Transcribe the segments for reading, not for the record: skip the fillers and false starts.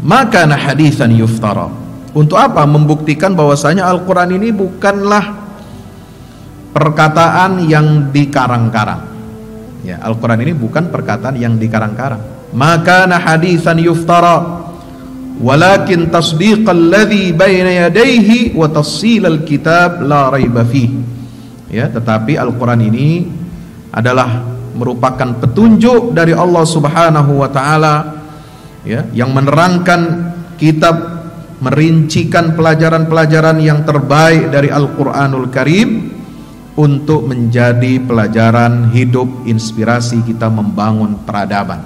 maka haditsan yuftara. Untuk apa? Membuktikan bahwasanya Al-Quran ini bukanlah perkataan yang dikarang-karang. Ya, Al-Quran ini bukan perkataan yang dikarang-karang. Maka haditsan yuftara, walakin tasdiqal ladzi baina yadayhi wa tafsilal kitab la raiba fihi. Ya, tetapi Al-Quran ini adalah merupakan petunjuk dari Allah Subhanahu wa taala, ya, yang menerangkan kitab, merincikan pelajaran-pelajaran yang terbaik dari Al-Quranul Karim untuk menjadi pelajaran hidup, inspirasi kita membangun peradaban.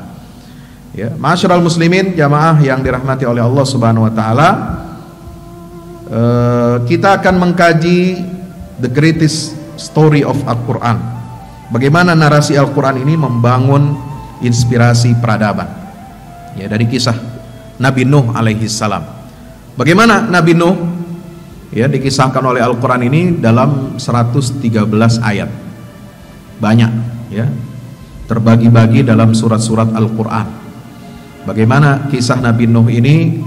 Ya, ma'asyiral muslimin, jamaah yang dirahmati oleh Allah Subhanahu wa taala, kita akan mengkaji the greatest story of Al-Quran. Bagaimana narasi Al-Quran ini membangun inspirasi peradaban. Ya, dari kisah Nabi Nuh alaihi salam. Bagaimana Nabi Nuh, ya, dikisahkan oleh Al-Quran ini dalam 113 ayat. Banyak, ya, terbagi-bagi dalam surat-surat Al-Quran. Bagaimana kisah Nabi Nuh ini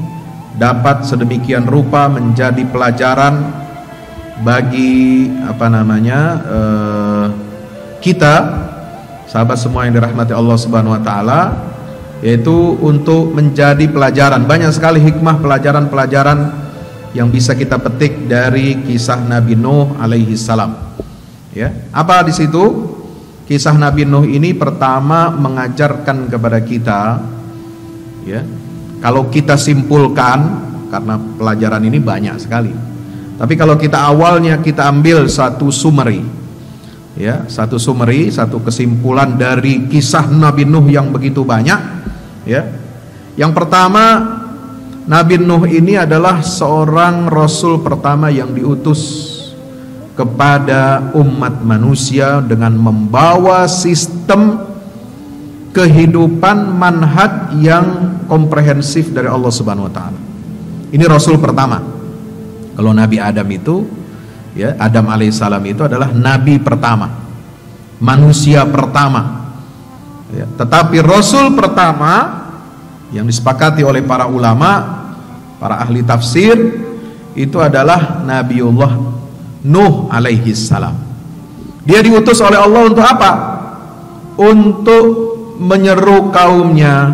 dapat sedemikian rupa menjadi pelajaran bagi kita, sahabat semua yang dirahmati Allah Subhanahu wa taala, yaitu untuk menjadi pelajaran. Banyak sekali hikmah, pelajaran-pelajaran yang bisa kita petik dari kisah Nabi Nuh alaihi salam. Ya, apa di situ? Kisah Nabi Nuh ini pertama mengajarkan kepada kita, ya, kalau kita simpulkan, karena pelajaran ini banyak sekali, tapi kalau kita awalnya kita ambil satu summary, ya, satu kesimpulan dari kisah Nabi Nuh yang begitu banyak. Ya, yang pertama, Nabi Nuh ini adalah seorang rasul pertama yang diutus kepada umat manusia dengan membawa sistem kehidupan manhaj yang komprehensif dari Allah Subhanahu wa taala. Ini rasul pertama. Kalau Nabi Adam itu, ya, Adam alaihissalam itu adalah nabi pertama, manusia pertama. Ya, tetapi rasul pertama yang disepakati oleh para ulama, para ahli tafsir, itu adalah Nabiullah Nuh alaihi salam. Dia diutus oleh Allah untuk apa? Untuk menyeru kaumnya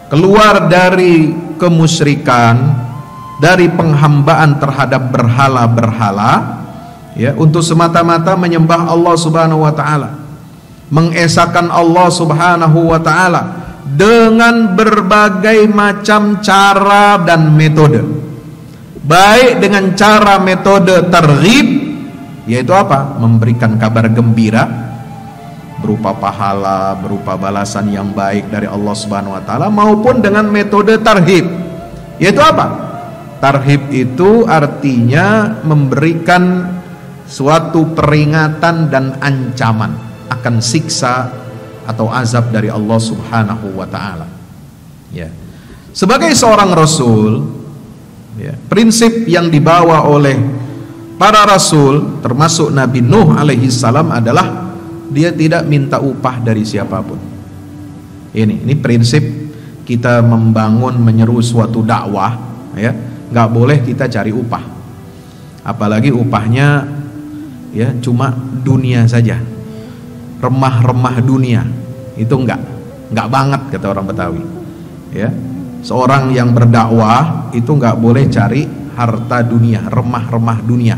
keluar dari kemusyrikan, dari penghambaan terhadap berhala-berhala, ya, untuk semata-mata menyembah Allah Subhanahu wa taala, mengesahkan Allah Subhanahu wa taala dengan berbagai macam cara dan metode. Baik dengan cara metode targhib, yaitu apa? Memberikan kabar gembira berupa pahala, berupa balasan yang baik dari Allah Subhanahu wa taala, maupun dengan metode tarhib, yaitu apa? Tarhib itu artinya memberikan suatu peringatan dan ancaman akan siksa atau azab dari Allah Subhanahu wa taala. Ya. Sebagai seorang rasul, ya, prinsip yang dibawa oleh para rasul termasuk Nabi Nuh alaihi salam adalah dia tidak minta upah dari siapapun. Ini prinsip kita membangun, menyeru suatu dakwah, ya, nggak boleh kita cari upah. Apalagi upahnya, ya, cuma dunia saja, remah-remah dunia. Itu enggak banget, kata orang Betawi. Ya, seorang yang berdakwah itu enggak boleh cari harta dunia, remah-remah dunia,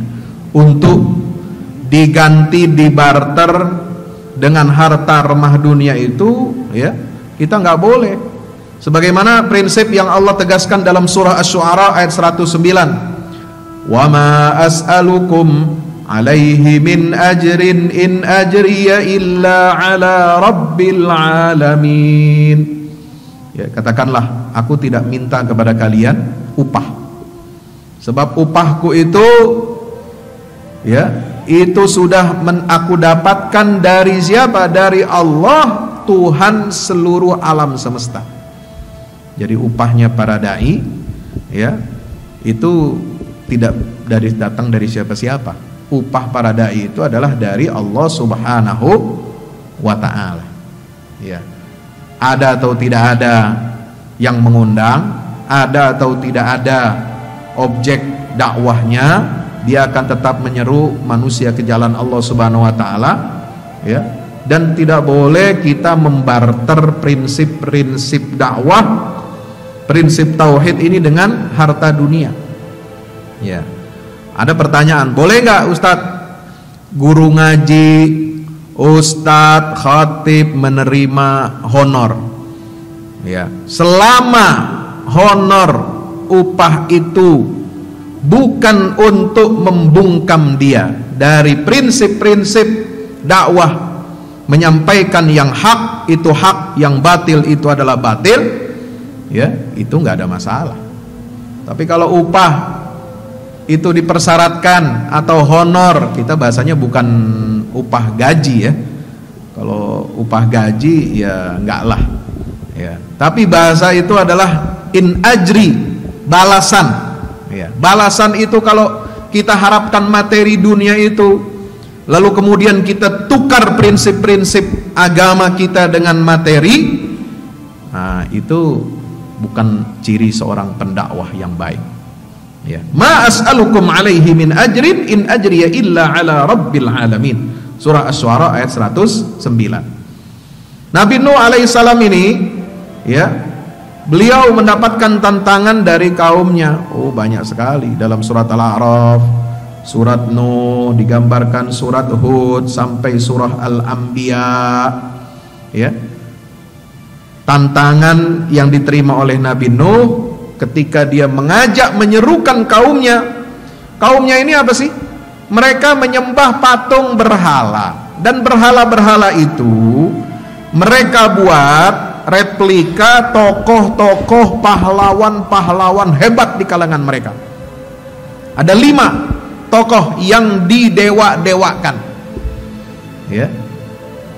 untuk diganti, dibarter dengan harta remah dunia itu, ya, kita enggak boleh. Sebagaimana prinsip yang Allah tegaskan dalam surah Asy-Syu'ara ayat 109, "Wa ma as'alukum alaihi min ajrin in ajriya illa ala rabbil alamin." Ya, katakanlah, aku tidak minta kepada kalian upah, sebab upahku itu, ya, itu sudah aku dapatkan dari siapa? Dari Allah, Tuhan seluruh alam semesta. Jadi upahnya para dai, ya, itu tidak datang dari siapa-siapa. Upah para dai itu adalah dari Allah Subhanahu wa taala. Ya. Ada atau tidak ada, yang mengundang, ada atau tidak ada objek dakwahnya, dia akan tetap menyeru manusia ke jalan Allah Subhanahu wa taala, ya. Dan tidak boleh kita membarter prinsip-prinsip dakwah, prinsip tauhid ini dengan harta dunia. Ya. Ada pertanyaan, boleh nggak Ustadz guru ngaji, Ustadz khatib menerima honor? Ya, selama honor upah itu bukan untuk membungkam dia dari prinsip-prinsip dakwah, menyampaikan yang hak itu hak, yang batil itu adalah batil, ya, itu nggak ada masalah. Tapi kalau upah itu dipersyaratkan atau honor, kita bahasanya bukan upah gaji, ya. Kalau upah gaji ya enggak lah, ya. Tapi bahasa itu adalah in ajri, balasan, ya. Balasan itu kalau kita harapkan materi dunia itu, lalu kemudian kita tukar prinsip-prinsip agama kita dengan materi, nah itu bukan ciri seorang pendakwah yang baik. Ya, ma as'alukum alaihi min ajrin in ajriya illa ala rabbil alamin. Surah Asy-Syu'ara ayat 109. Nabi Nuh alaihissalam ini, ya, beliau mendapatkan tantangan dari kaumnya. Oh, banyak sekali dalam surat Al-A'raf, surat Nuh, digambarkan surat Hud sampai surah Al-Anbiya, ya. Tantangan yang diterima oleh Nabi Nuh ketika dia mengajak menyerukan kaumnya. Kaumnya ini apa sih? Mereka menyembah patung berhala, dan berhala-berhala itu mereka buat replika tokoh-tokoh pahlawan-pahlawan hebat di kalangan mereka. Ada 5 tokoh yang didewa-dewakan, ya.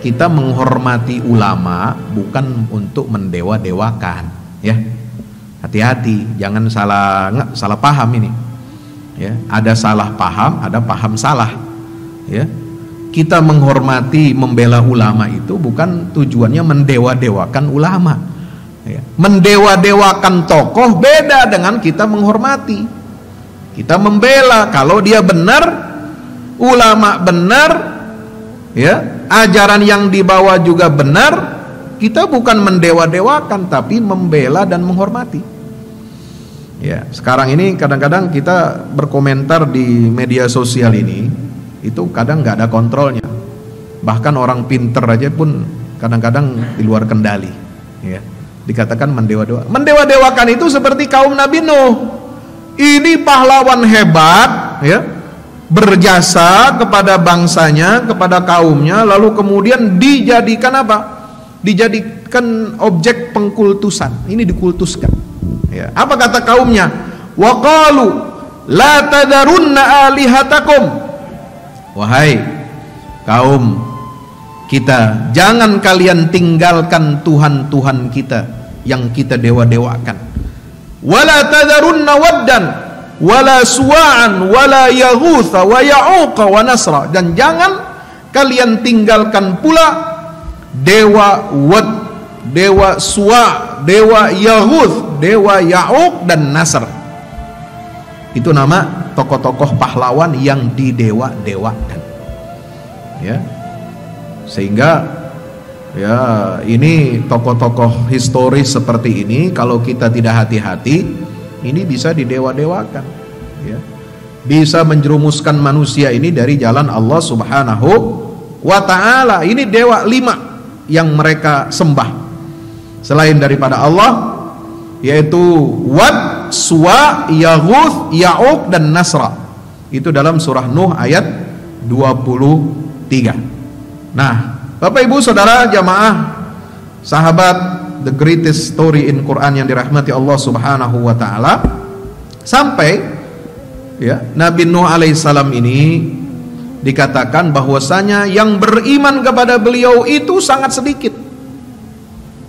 Kita menghormati ulama bukan untuk mendewa-dewakan, ya. Hati-hati, jangan salah paham ini. Ya, ada salah paham, ada paham salah. Ya, kita menghormati, membela ulama itu bukan tujuannya mendewa-dewakan ulama. Ya, mendewa-dewakan tokoh beda dengan kita menghormati. Kita membela kalau dia benar, ulama benar, ya, ajaran yang dibawa juga benar. Kita bukan mendewa-dewakan, tapi membela dan menghormati. Ya, sekarang ini kadang-kadang kita berkomentar di media sosial ini, itu kadang nggak ada kontrolnya. Bahkan orang pinter aja pun kadang-kadang di luar kendali. Ya, dikatakan mendewa-dewakan. Mendewa-dewakan itu seperti kaum Nabi Nuh. Ini pahlawan hebat, ya, berjasa kepada bangsanya, kepada kaumnya, lalu kemudian dijadikan apa? Dijadikan objek pengkultusan. Ini dikultuskan. Ya. Apa kata kaumnya? Wa qalu la tadarunna alihatakum. Wahai kaum kita, jangan kalian tinggalkan Tuhan-Tuhan kita yang kita dewa-dewakan. Wala tadarunna waddan wala suwa'an wala yaghutha wa ya'uqa wa nasra. Dan jangan kalian tinggalkan pula dewa Wad, dewa Suwa, dewa Yaghuth, dewa Ya'uq dan Nasr. Itu nama tokoh-tokoh pahlawan yang didewa-dewakan. Ya. Sehingga ya, ini tokoh-tokoh historis seperti ini kalau kita tidak hati-hati, ini bisa didewa-dewakan, ya. Bisa menjerumuskan manusia ini dari jalan Allah Subhanahu wa ta'ala. Ini dewa 5 yang mereka sembah selain daripada Allah, yaitu Wad, Suwa, Yaghuth, Ya'uq dan Nasra. Itu dalam surah Nuh ayat 23. Nah, Bapak Ibu Saudara jamaah sahabat, the greatest story in Quran yang dirahmati Allah Subhanahu wa taala, sampai ya Nabi Nuh alaihissalam ini dikatakan bahwasanya yang beriman kepada beliau itu sangat sedikit.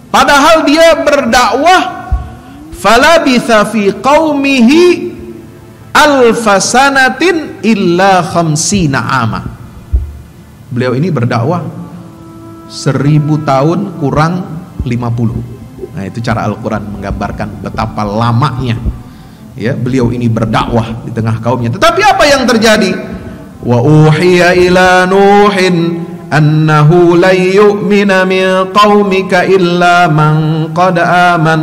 Padahal dia berdakwah, falabitha fi qaumihi alfasanatin illa khamsina ama. Beliau ini berdakwah 1000 tahun kurang 50. Nah, itu cara Al-Quran menggambarkan betapa lamanya ya beliau ini berdakwah di tengah kaumnya. Tetapi apa yang terjadi? Wa uhiya ila Nuhin annahu la yu'mina min qaumika illa man qad aman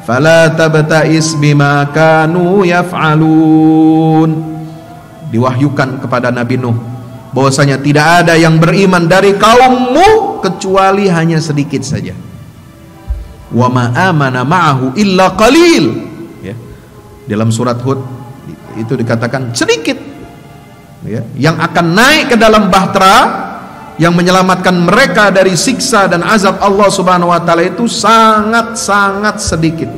fala tabta'is bima kanu yaf'alun. Diwahyukan kepada Nabi Nuh bahwasanya tidak ada yang beriman dari kaummu kecuali hanya sedikit saja. Wa ma amana ma'ahu illa qalil. Ya. Dalam surat Hud itu dikatakan sedikit. Ya, yang akan naik ke dalam bahtera yang menyelamatkan mereka dari siksa dan azab Allah Subhanahu wa taala itu sangat-sangat sedikit.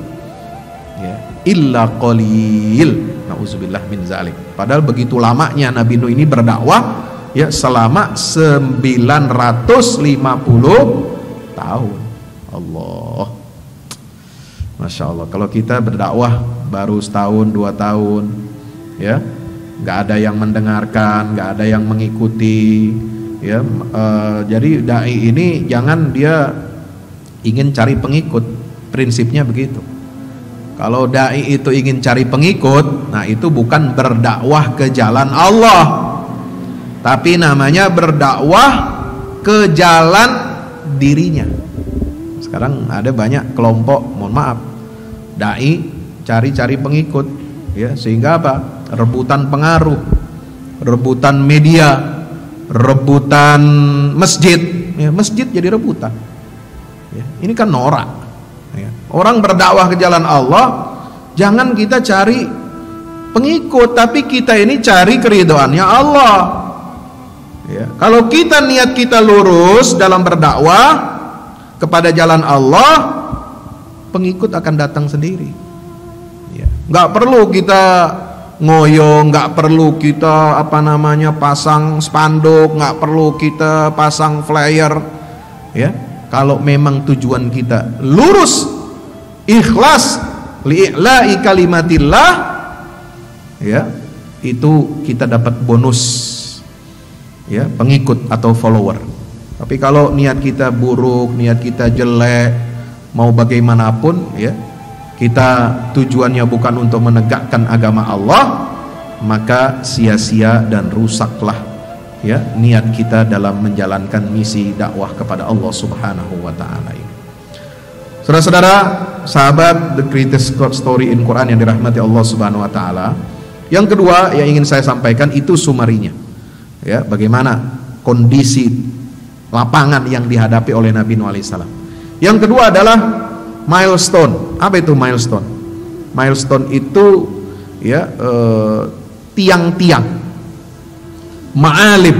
Ya, illa qalil. Nauzubillah min zalik. Padahal begitu lamanya Nabi Nuh ini berdakwah ya selama 950 tahun. Allah. Masya Allah. Kalau kita berdakwah baru setahun 2 tahun ya, nggak ada yang mendengarkan, nggak ada yang mengikuti ya. Jadi dai ini jangan dia ingin cari pengikut, prinsipnya begitu. Kalau dai itu ingin cari pengikut, nah itu bukan berdakwah ke jalan Allah, tapi namanya berdakwah ke jalan dirinya. Sekarang ada banyak kelompok, mohon maaf, dai cari-cari pengikut ya, sehingga apa? Rebutan pengaruh, rebutan media, rebutan masjid ya, masjid jadi rebutan ya. Ini kan norak ya. Orang berdakwah ke jalan Allah, jangan kita cari pengikut, tapi kita ini cari keridhaannya Allah ya. Kalau kita niat kita lurus dalam berdakwah kepada jalan Allah, pengikut akan datang sendiri ya. Nggak perlu kita ngoyo, nggak perlu kita pasang spanduk, nggak perlu kita pasang flyer ya. Kalau memang tujuan kita lurus, ikhlas li'i'la'i kalimatillah ya, itu kita dapat bonus ya, pengikut atau follower. Tapi kalau niat kita buruk, niat kita jelek, mau bagaimanapun ya, kita tujuannya bukan untuk menegakkan agama Allah, maka sia-sia dan rusaklah ya niat kita dalam menjalankan misi dakwah kepada Allah Subhanahu wa taala ini. Saudara-saudara, sahabat, the greatest story in Quran yang dirahmati Allah Subhanahu wa taala. Yang kedua yang ingin saya sampaikan itu sumarinya. Ya, bagaimana kondisi lapangan yang dihadapi oleh Nabi Nuh alaihissalam. Yang kedua adalah milestone. Apa itu milestone? Milestone itu ya tiang-tiang, ma'alim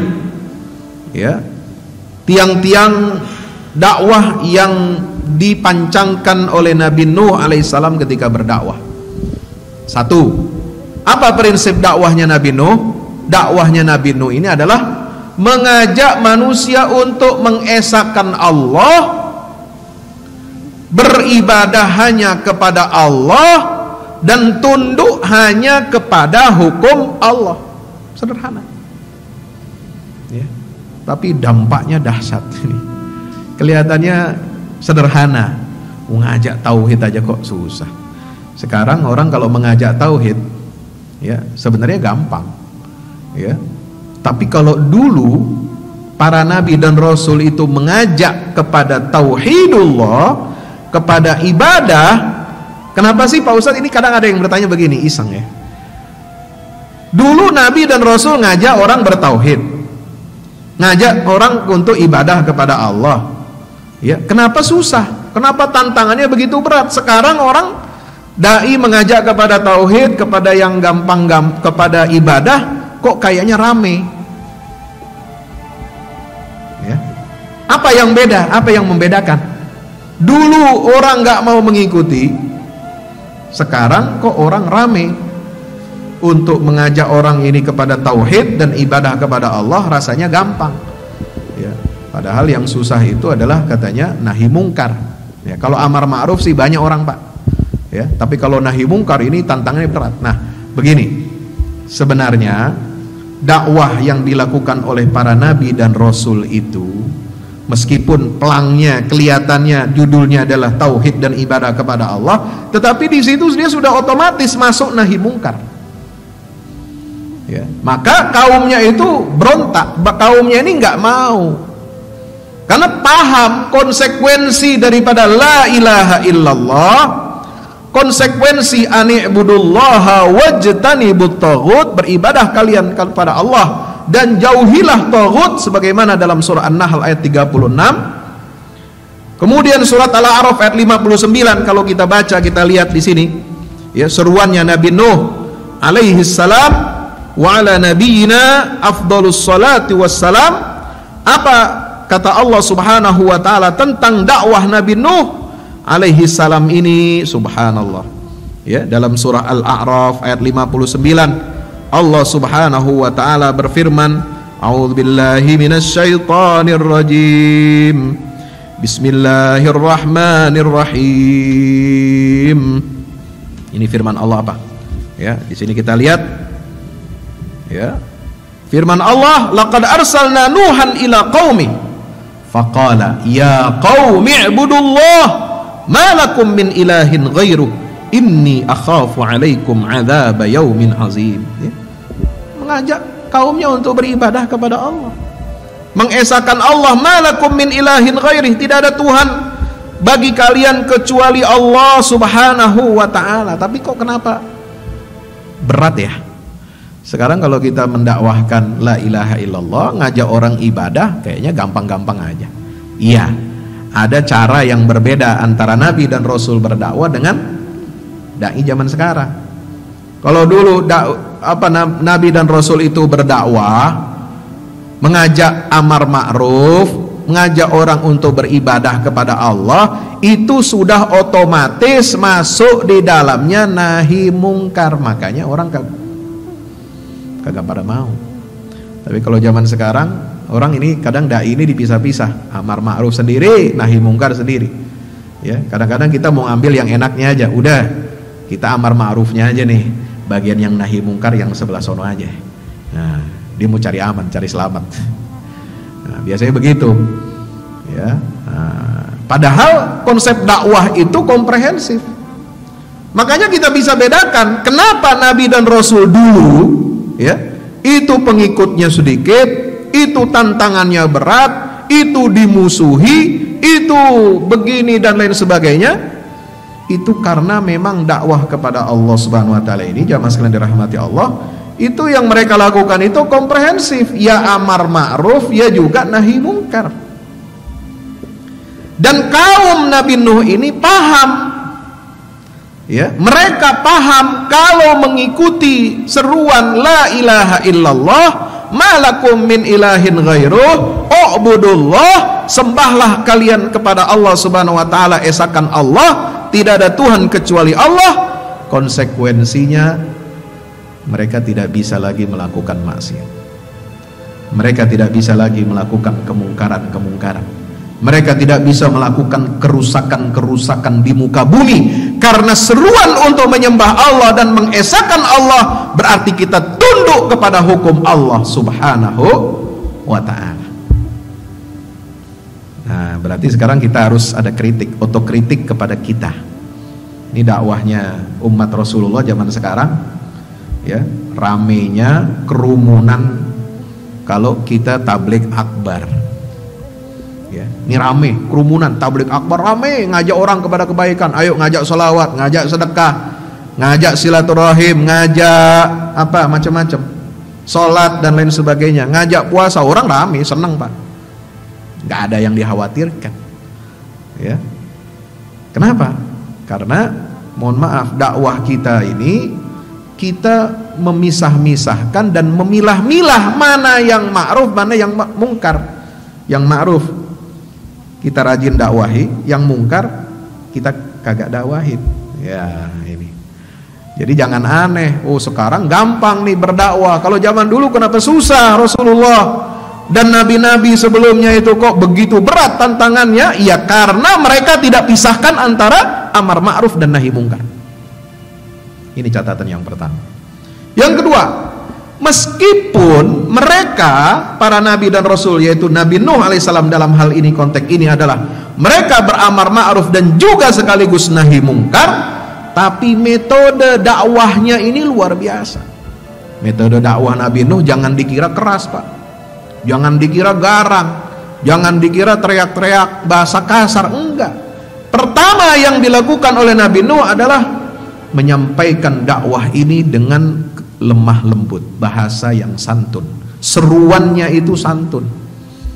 ya, tiang-tiang dakwah yang dipancangkan oleh Nabi Nuh alaihissalam ketika berdakwah. Satu, apa prinsip dakwahnya Nabi Nuh? Dakwahnya Nabi Nuh ini adalah mengajak manusia untuk mengesahkan Allah, beribadah hanya kepada Allah, dan tunduk hanya kepada hukum Allah. Sederhana ya, tapi dampaknya dahsyat. Ini kelihatannya sederhana, mengajak tauhid aja kok susah. Sekarang orang kalau mengajak tauhid ya sebenarnya gampang ya. Tapi kalau dulu para nabi dan rasul itu mengajak kepada tauhidullah, kepada ibadah. Kenapa sih Pak Ustadz? Ini kadang ada yang bertanya begini, iseng ya. Dulu nabi dan rasul ngajak orang bertauhid, ngajak orang untuk ibadah kepada Allah ya. Kenapa susah? Kenapa tantangannya begitu berat? Sekarang orang dai mengajak kepada tauhid, kepada yang gampang, kepada ibadah, kok kayaknya rame ya. Apa yang beda? Apa yang membedakan? Dulu orang nggak mau mengikuti, sekarang kok orang rame untuk mengajak orang ini kepada tauhid dan ibadah kepada Allah, rasanya gampang ya. Padahal yang susah itu adalah katanya nahi mungkar ya. Kalau amar ma'ruf sih banyak orang Pak ya, tapi kalau nahi mungkar ini tantangannya berat. Nah begini, sebenarnya dakwah yang dilakukan oleh para nabi dan rasul itu Meskipun pelangnya, kelihatannya, judulnya adalah tauhid dan ibadah kepada Allah, tetapi di situ dia sudah otomatis masuk nahi mungkar. Ya, maka kaumnya itu berontak, kaumnya ini nggak mau, karena paham konsekuensi daripada la ilaha illallah, konsekuensi ani'budullaha wajtanibut taghut, beribadah kalian kepada Allah dan jauhilah taghut, sebagaimana dalam surah An-Nahl ayat 36. Kemudian surat Al-A'raf ayat 59, kalau kita baca, kita lihat di sini ya, seruannya Nabi Nuh alaihi salam, wa ala nabiyyina afdhalus salati wassalam. Apa kata Allah Subhanahu wa taala tentang dakwah Nabi Nuh alaihi salam ini? Subhanallah. Ya, dalam surah Al-A'raf ayat 59 Allah Subhanahu wa taala berfirman, a'udzubillahi minasyaitonir rajim. Bismillahirrahmanirrahim. Ini firman Allah apa? Ya, di sini kita lihat ya. Firman Allah, laqad arsalna Nuhan ila qaumi faqala ya qaumi ibudullah ma lakum min ilahin ghairuh inni akhafu alaikum adzab yaumin azim. Ya. Mengajak kaumnya untuk beribadah kepada Allah, mengesahkan Allah, malakum min ilahin ghairih, tidak ada Tuhan bagi kalian kecuali Allah Subhanahu wa ta'ala. Tapi kok kenapa berat ya? Sekarang kalau kita mendakwahkan la ilaha illallah, ngajak orang ibadah, kayaknya gampang-gampang aja. Iya, ada cara yang berbeda antara Nabi dan Rasul berdakwah dengan dai zaman sekarang. Kalau dulu Nabi dan Rasul itu berdakwah, mengajak amar ma'ruf, mengajak orang untuk beribadah kepada Allah, itu sudah otomatis masuk di dalamnya nahi mungkar. Makanya orang kagak pada mau. Tapi kalau zaman sekarang, orang ini kadang dai ini dipisah-pisah, amar ma'ruf sendiri, nahi mungkar sendiri. Ya, kadang-kadang kita mau ambil yang enaknya aja, udah kita amar ma'rufnya aja nih, bagian yang nahi mungkar yang sebelah sono aja. Nah, dia mau cari aman, cari selamat. Nah, biasanya begitu. Ya. Nah, padahal konsep dakwah itu komprehensif. Makanya kita bisa bedakan kenapa Nabi dan Rasul dulu, ya, itu pengikutnya sedikit, itu tantangannya berat, itu dimusuhi, itu begini dan lain sebagainya. Itu karena memang dakwah kepada Allah Subhanahu wa taala ini, jamaah sekalian dirahmati Allah, itu yang mereka lakukan itu komprehensif, ya amar ma'ruf, ya juga nahi mungkar. Dan kaum Nabi Nuh ini paham, ya, mereka paham kalau mengikuti seruan la ilaha illallah, malakum min ilahin ghairuh, u'budullah, sembahlah kalian kepada Allah Subhanahu wa taala, esahkan Allah, tidak ada Tuhan kecuali Allah. Konsekuensinya mereka tidak bisa lagi melakukan maksiat, mereka tidak bisa lagi melakukan kemungkaran-kemungkaran, mereka tidak bisa melakukan kerusakan-kerusakan di muka bumi. Karena seruan untuk menyembah Allah dan mengesahkan Allah berarti kita tunduk kepada hukum Allah Subhanahu wa ta'ala. Nah, berarti sekarang kita harus ada kritik, otokritik kepada kita. Ini dakwahnya umat Rasulullah zaman sekarang, ya, ramenya kerumunan kalau kita tabligh akbar. Ya, ini rame, kerumunan tabligh akbar, rame, ngajak orang kepada kebaikan, ayo ngajak sholawat, ngajak sedekah, ngajak silaturahim, ngajak apa macam-macam, sholat dan lain sebagainya, ngajak puasa, orang rame, seneng Pak. Nggak ada yang dikhawatirkan, ya. Kenapa? Karena mohon maaf, dakwah kita ini kita memisah-misahkan dan memilah-milah mana yang ma'ruf, mana yang mungkar. Yang ma'ruf kita rajin dakwahi, yang mungkar kita kagak dakwahin. Ya, ini. Jadi jangan aneh, oh sekarang gampang nih berdakwah. Kalau zaman dulu kenapa susah Rasulullah dan nabi-nabi sebelumnya itu kok begitu berat tantangannya? Ya karena mereka tidak pisahkan antara amar ma'ruf dan nahi mungkar. Ini catatan yang pertama. Yang kedua, Meskipun mereka para nabi dan rasul, yaitu Nabi Nuh alaihissalam dalam hal ini, konteks ini adalah mereka beramar ma'ruf dan juga sekaligus nahi mungkar, tapi metode dakwahnya ini luar biasa. Metode dakwah Nabi Nuh jangan dikira keras, Pak. Jangan dikira garang, jangan dikira teriak-teriak bahasa kasar, enggak. Pertama yang dilakukan oleh Nabi Nuh adalah menyampaikan dakwah ini dengan lemah lembut, bahasa yang santun. Seruannya itu santun,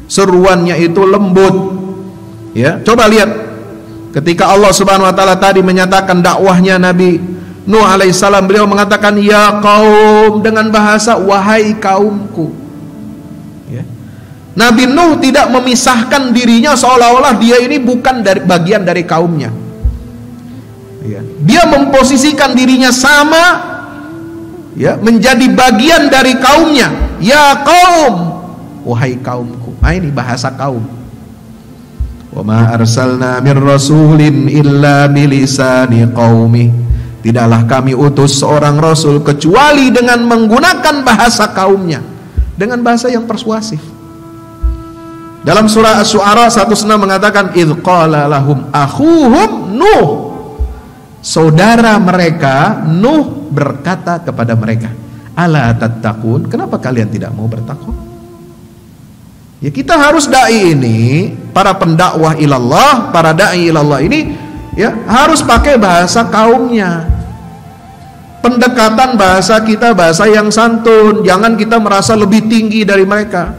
seruannya itu lembut. Ya, coba lihat ketika Allah Subhanahu wa taala tadi menyatakan dakwahnya Nabi Nuh alaihissalam, beliau mengatakan ya kaum, dengan bahasa wahai kaumku. Ya. Nabi Nuh tidak memisahkan dirinya seolah-olah dia ini bukan dari bagian dari kaumnya. Ya. Dia memposisikan dirinya sama, ya, menjadi bagian dari kaumnya. Ya kaum, wahai kaumku. Nah, ini bahasa kaum. Wa ma arsalna mir rasulin illa bilisani qaumi. Tidaklah kami utus seorang rasul kecuali dengan menggunakan bahasa kaumnya, dengan bahasa yang persuasif. Dalam surah Asy-Syu'ara 106 mengatakan idz qala lahum akhuhum Nuh. Saudara mereka Nuh berkata kepada mereka, ala tattaqun, kenapa kalian tidak mau bertakwa? Ya, kita harus dai ini, para pendakwah ilallah, para dai ilallah ini, ya, harus pakai bahasa kaumnya. Pendekatan bahasa kita bahasa yang santun. Jangan kita merasa lebih tinggi dari mereka.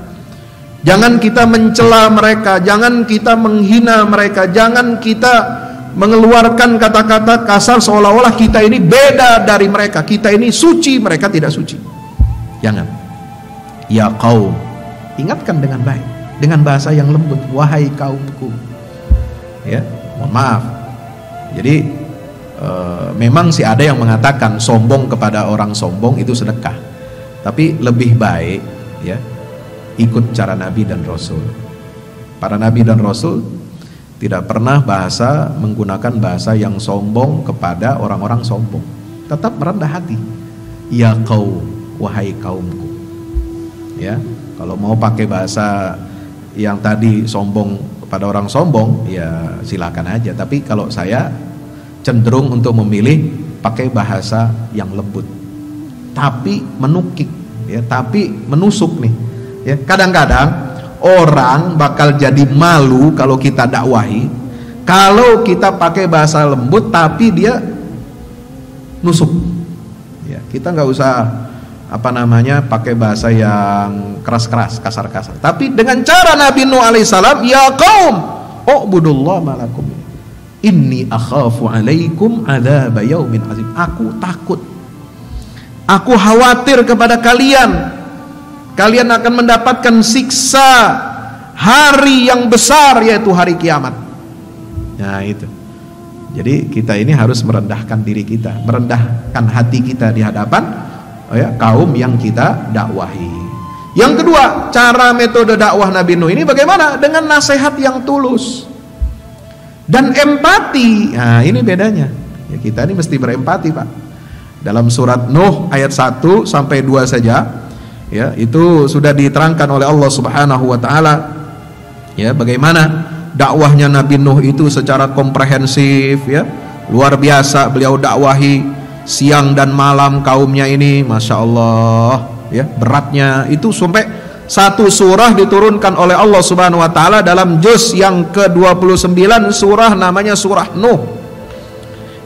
Jangan kita mencela mereka, jangan kita menghina mereka, jangan kita mengeluarkan kata-kata kasar seolah-olah kita ini beda dari mereka, kita ini suci, mereka tidak suci. Jangan. Ya kaum, ingatkan dengan baik, dengan bahasa yang lembut, wahai kaumku. Ya, mohon maaf. Jadi memang sih ada yang mengatakan sombong kepada orang sombong itu sedekah. Tapi lebih baik, ya, ikut cara Nabi dan Rasul. Para Nabi dan Rasul tidak pernah menggunakan bahasa yang sombong kepada orang-orang sombong. Tetap merendah hati. Ya kaum, wahai kaumku. Ya, kalau mau pakai bahasa yang tadi sombong kepada orang sombong, ya silakan aja. Tapi kalau saya cenderung untuk memilih pakai bahasa yang lembut, tapi menukik, ya, tapi menusuk nih. Ya, kadang-kadang orang bakal jadi malu kalau kita dakwahi, kalau kita pakai bahasa lembut tapi dia nusuk. Ya, kita nggak usah pakai bahasa yang keras-keras, kasar-kasar. Tapi dengan cara Nabi Nuh alaihissalam, ya kaum, u'budullah malakum inni akhafu alaikum adzab yaumin azim. Aku takut, aku khawatir kepada kalian. Kalian akan mendapatkan siksa hari yang besar, yaitu hari kiamat. Nah itu. Jadi kita ini harus merendahkan diri kita, merendahkan hati kita di hadapan kaum yang kita dakwahi. Yang kedua, cara metode dakwah Nabi Nuh ini bagaimana? Dengan nasihat yang tulus dan empati. Nah ini bedanya. Ya, kita ini mesti berempati, Pak. Dalam surat Nuh ayat 1 sampai 2 saja, ya, itu sudah diterangkan oleh Allah Subhanahu wa taala, ya, bagaimana dakwahnya Nabi Nuh itu secara komprehensif, ya, luar biasa. Beliau dakwahi siang dan malam kaumnya ini, masya Allah, ya, beratnya itu sampai satu surah diturunkan oleh Allah Subhanahu wa taala dalam juz yang ke-29 surah namanya surah Nuh.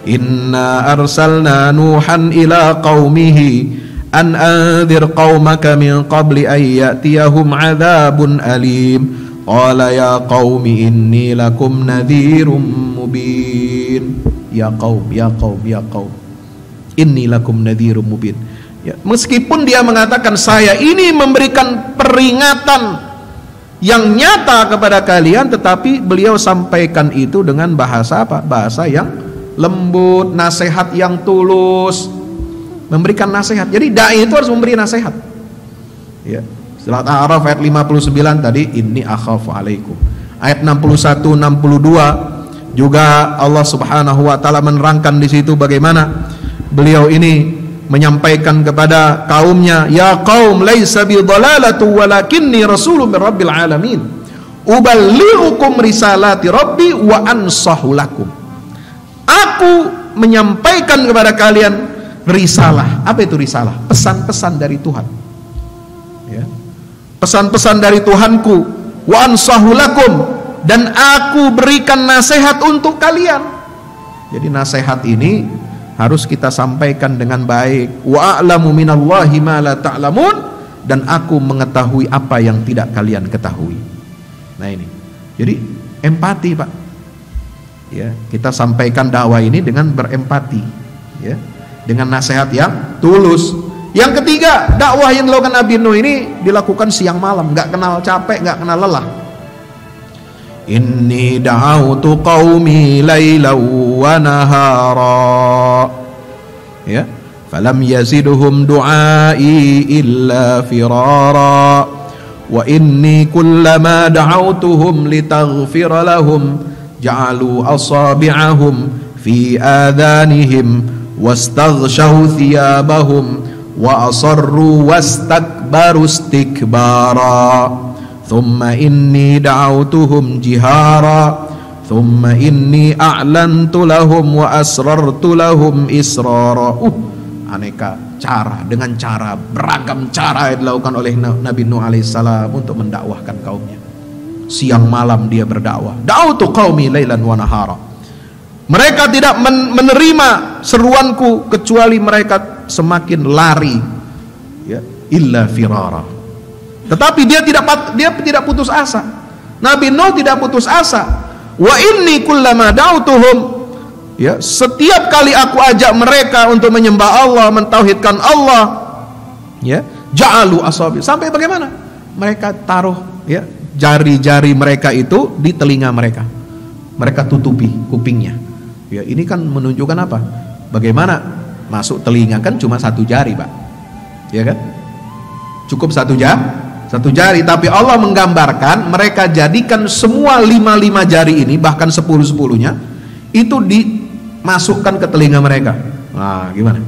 Inna arsalna Nuhan ila qaumihi an anzir qaumaka min qabli an ya'tiyahum 'adzabun alim. Qala ya qaumi inni lakum nadhirum mubin. Ya qaum, ya qaum, ya qaum, inni lakum nadhirum mubin. Ya, meskipun dia mengatakan saya ini memberikan peringatan yang nyata kepada kalian, tetapi beliau sampaikan itu dengan bahasa apa? Bahasa yang lembut, nasihat yang tulus, memberikan nasihat. Jadi dai itu harus memberi nasihat. Ya. Surat Al-A'raf ayat 59 tadi, inni akhafu alaikum. Ayat 61 62 juga Allah Subhanahu wa taala menerangkan di situ bagaimana beliau ini menyampaikan kepada kaumnya, ya qaum laisa bi dhalalatu walakinni rasulun min rabbil alamin uballighukum risalati rabbi wa ansahu lakum. Aku menyampaikan kepada kalian risalah. Apa itu risalah? Pesan-pesan dari Tuhan, ya. Pesan-pesan dari Tuhanku. Wa ansahu lakum, dan aku berikan nasihat untuk kalian. Jadi nasihat ini harus kita sampaikan dengan baik. Wa a'lamu minallahi ma la ta'lamun, dan aku mengetahui apa yang tidak kalian ketahui. Nah ini, jadi empati Pak, ya, kita sampaikan dakwah ini dengan berempati, ya, dengan nasihat yang tulus. Yang ketiga, dakwah yang dilakukan Nabi Nuh ini dilakukan siang malam, nggak kenal capek, nggak kenal lelah. Inni da'autu qaumi laylan wa nahara, ya, falam yazidhum du'ai illa firara, wa inni kullama da'autuhum litaghfira lahum ja'alu asabi'ahum fi adhanihim wastaghshaw thiyabahum wa asarru wastakbaru istikbara thumma inni da'autuhum jihara thumma inni a'lantu lahum wa asrartu lahum israra. Aneka cara, dengan cara, beragam cara yang dilakukan oleh Nabi Nuh alaihissalam untuk mendakwahkan kaumnya. Siang malam dia berdakwah. Da'autu qaumi lailan wa nahara. Mereka tidak menerima seruanku kecuali mereka semakin lari, ya, illa firara. Tetapi dia tidak putus asa. Nabi Nuh tidak putus asa. Wa inni kullama da'utuhum, ya, setiap kali aku ajak mereka untuk menyembah Allah, mentauhidkan Allah, ya, ja'alu asabi, sampai bagaimana? Mereka taruh, ya, jari-jari mereka itu di telinga mereka. Mereka tutupi kupingnya. Ya, ini kan menunjukkan apa? Bagaimana masuk telinga kan cuma satu jari, Pak. Ya kan? Cukup satu jari, tapi Allah menggambarkan mereka jadikan semua 5 jari ini, bahkan 10-10-nya itu dimasukkan ke telinga mereka. Nah, gimana?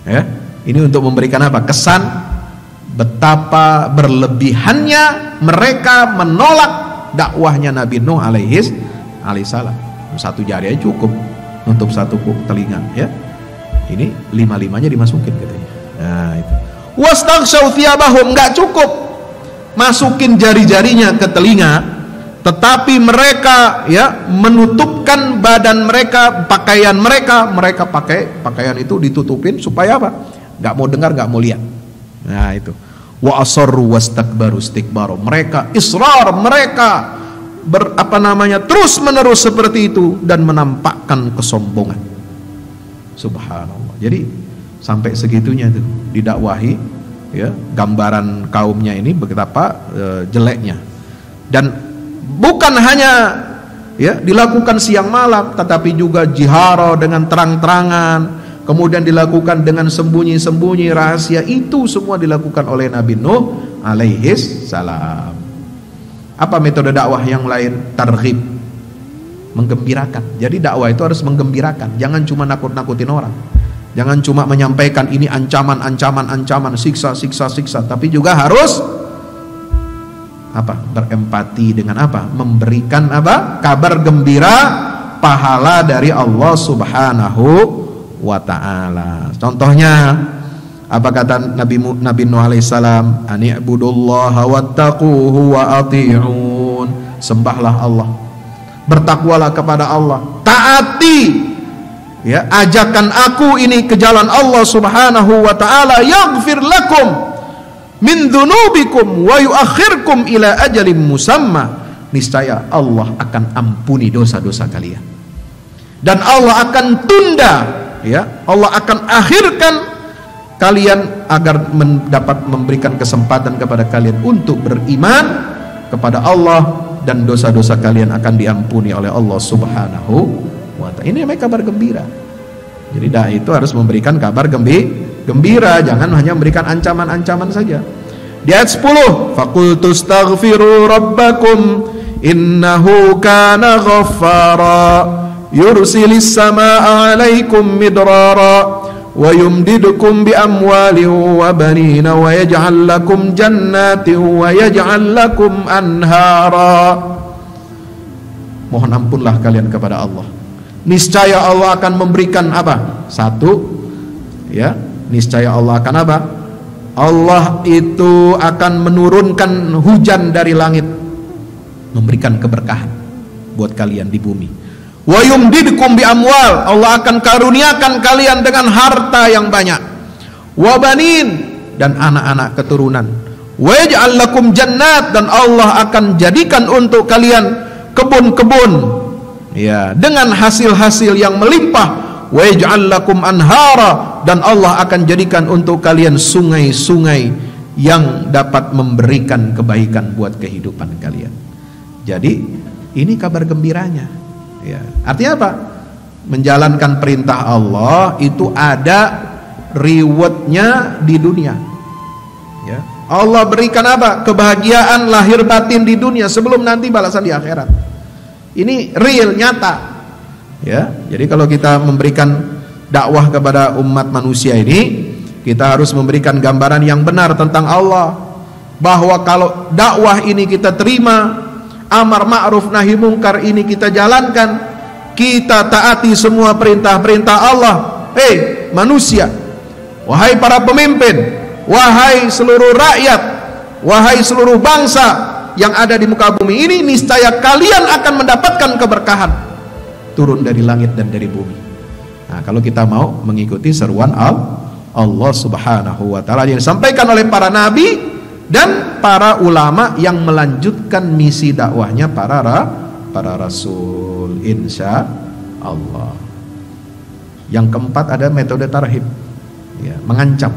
Ya, ini untuk memberikan apa? Kesan betapa berlebihannya mereka menolak dakwahnya Nabi Nuh alaihissalam. Satu jari aja cukup untuk satu telinga, ya. Ini 5-5-nya dimasukin katanya. Nah, itu. Wastaghshaw thiyabahum, enggak cukup masukin jari-jarinya ke telinga, tetapi mereka, ya, menutupkan badan mereka, pakaian mereka pakai pakaian itu ditutupin supaya apa? Enggak mau dengar, enggak mau lihat. Nah, itu. Wa asarru wastakbaru istikbara. Mereka israr, mereka terus menerus seperti itu dan menampakkan kesombongan. Subhanallah. Jadi sampai segitunya tuh didakwahi, ya, gambaran kaumnya ini betapa jeleknya. Dan bukan hanya, ya, dilakukan siang malam, tetapi juga jihara dengan terang-terangan, kemudian dilakukan dengan sembunyi-sembunyi, rahasia. Itu semua dilakukan oleh Nabi Nuh alaihissalam. Apa metode dakwah yang lain? Targhib, menggembirakan. Jadi dakwah itu harus menggembirakan, jangan cuma nakut-nakutin orang, jangan cuma menyampaikan ini ancaman, siksa, tapi juga harus apa? Berempati dengan apa? Memberikan apa? Kabar gembira, pahala dari Allah Subhanahu wa ta'ala. Contohnya apa kata Nabi Nuh alaihissalam? Ani'budullaha wattaquhu wa ati'un. Sembahlah Allah, bertakwalah kepada Allah, taati, ya, ajakan aku ini ke jalan Allah Subhanahu wa ta'ala. Yaghfir lakum min dzunubikum wa yuakhirkum ila ajalin musamma. Niscaya Allah akan ampuni dosa-dosa kalian, dan Allah akan tunda, ya, Allah akan akhirkan kalian agar dapat memberikan kesempatan kepada kalian untuk beriman kepada Allah, dan dosa-dosa kalian akan diampuni oleh Allah Subhanahu wa ta'ala. Ini namanya kabar gembira. Jadi dai itu harus memberikan kabar gembira, jangan hanya memberikan ancaman-ancaman saja. Di ayat 10, faqultu astaghfiru rabbakum innahu kana ghaffara yursilis samaa'a 'alaikum midrara wa yumdidukum bi amwalin wa banina wa yaj'al lakum jannatin wa yaj'al lakum anhara. Mohon ampunlah kalian kepada Allah. Niscaya Allah akan memberikan apa? Satu, ya, niscaya Allah akan apa? Allah itu akan menurunkan hujan dari langit, memberikan keberkahan buat kalian di bumi. Wa yumdidukum bi amwal, Allah akan karuniakan kalian dengan harta yang banyak. Wa banin, dan anak-anak keturunan. Wa yaj'al lakum jannat, dan Allah akan jadikan untuk kalian kebun-kebun, ya, dengan hasil-hasil yang melimpah. Wa yaj'al lakum anhara, dan Allah akan jadikan untuk kalian sungai-sungai yang dapat memberikan kebaikan buat kehidupan kalian. Jadi ini kabar gembiranya, ya. Artinya apa? Menjalankan perintah Allah itu ada rewardnya di dunia, ya. Allah berikan apa? Kebahagiaan lahir batin di dunia sebelum nanti balasan di akhirat. Ini real, nyata. Ya, jadi kalau kita memberikan dakwah kepada umat manusia ini, kita harus memberikan gambaran yang benar tentang Allah. Bahwa kalau dakwah ini kita terima, amar ma'ruf nahi mungkar ini kita jalankan, kita taati semua perintah-perintah Allah. Hei manusia, wahai para pemimpin, wahai seluruh rakyat, wahai seluruh bangsa yang ada di muka bumi ini, niscaya kalian akan mendapatkan keberkahan turun dari langit dan dari bumi. Nah, kalau kita mau mengikuti seruan Allah Subhanahu wa taala yang disampaikan oleh para nabi dan para ulama yang melanjutkan misi dakwahnya para rasul, insya Allah. Yang keempat ada metode tarhib, ya, mengancam.